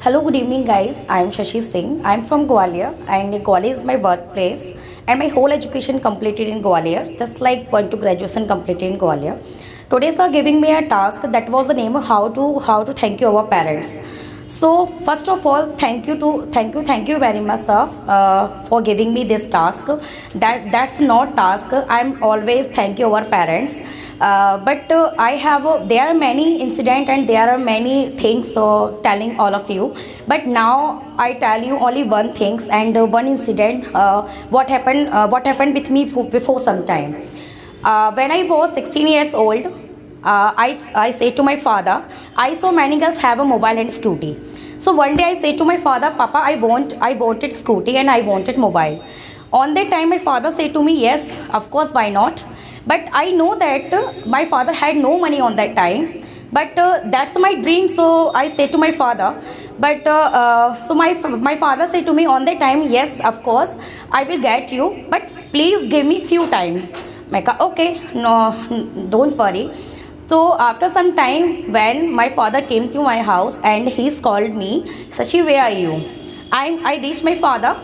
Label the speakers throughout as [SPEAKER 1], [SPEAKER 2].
[SPEAKER 1] Hello, good evening, guys. I am Shashi Singh. I am from Gwalior, and Gwalior is my birthplace. And my whole education completed in Gwalior, just like 1 to graduation completed in Gwalior. Today, sir, giving me a task that was the name of how to thank you our parents. So first of all, thank you very much, sir, for giving me this task. That's not task. I'm always thank you our parents. But I have there are many incident and there are many things telling all of you. But now I tell you only one things and one incident. What happened with me before some time. When I was 16 years old, I say to my father, I saw many girls have a mobile and scooty. So one day I say to my father, Papa, I wanted scooty and I wanted mobile. On that time, my father said to me, yes, of course, why not? But I know that my father had no money on that time. But that's my dream. So I said to my father. So my father said to me on that time, yes, of course, I will get you. But please give me few time. Okay, no, don't worry. So after some time, when my father came to my house and he called me, Sachi, where are you? I reached my father.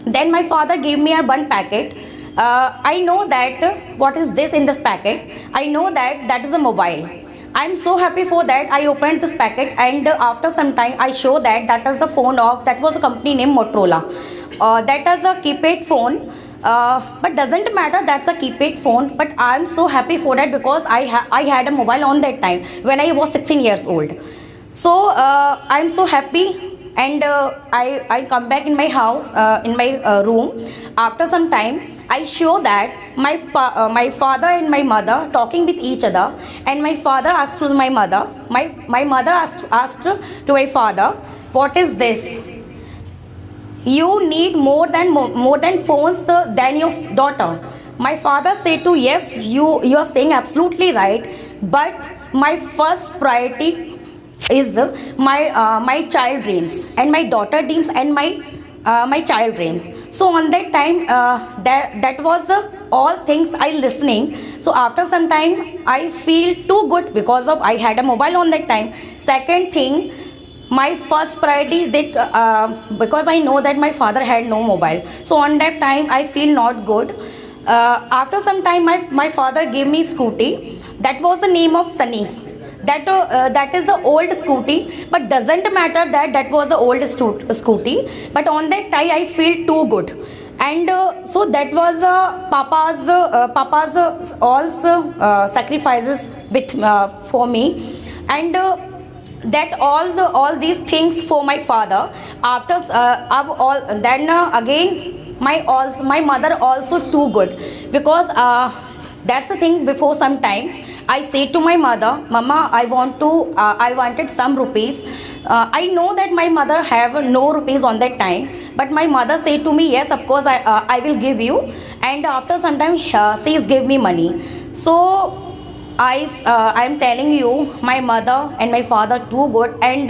[SPEAKER 1] Then my father gave me a one packet. I know that what is this in this packet. I know that is a mobile. I'm so happy for that. I opened this packet and after some time I show that is the phone of that was a company named Motorola. That is a keypad phone. But doesn't matter, that's a keypad phone. But I'm so happy for that because I had a mobile on that time when I was 16 years old. So I'm so happy. And I come back in my house, in my room. After some time, I show that my father and my mother talking with each other, and my father asked to my mother. My mother asked to my father, "What is this? You need more than phones than your daughter." My father said to, yes, you are saying absolutely right, but my first priority is my child dreams and my daughter dreams and my child dreams. So on that time, that was all things I listening. So after some time I feel too good because of I had a mobile on that time. Second thing, my first priority because I know that my father had no mobile. So on that time I feel not good. After some time my father gave me scooty. That was the name of Sunny. That is the old scooty, but doesn't matter that was the old scooty. But on that time I feel too good. And so that was papa's all sacrifices for me. And that all these things for my father. After again my mother also too good because that's the thing. Before some time I say to my mother, Mama, I wanted some rupees. I know that my mother have no rupees on that time, but my mother say to me, yes, of course I will give you. And after some time she give me money. So I'm telling you, my mother and my father too good, and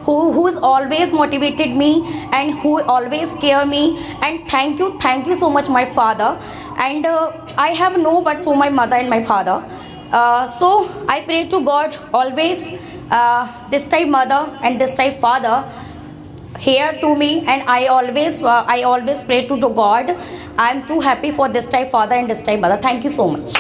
[SPEAKER 1] who's always motivated me and who always care me. And thank you so much, my father. And I have no words for my mother and my father. So I pray to God always, this time mother and this time father here to me, and I always pray to God. I'm too happy for this time father and this time mother. Thank you so much.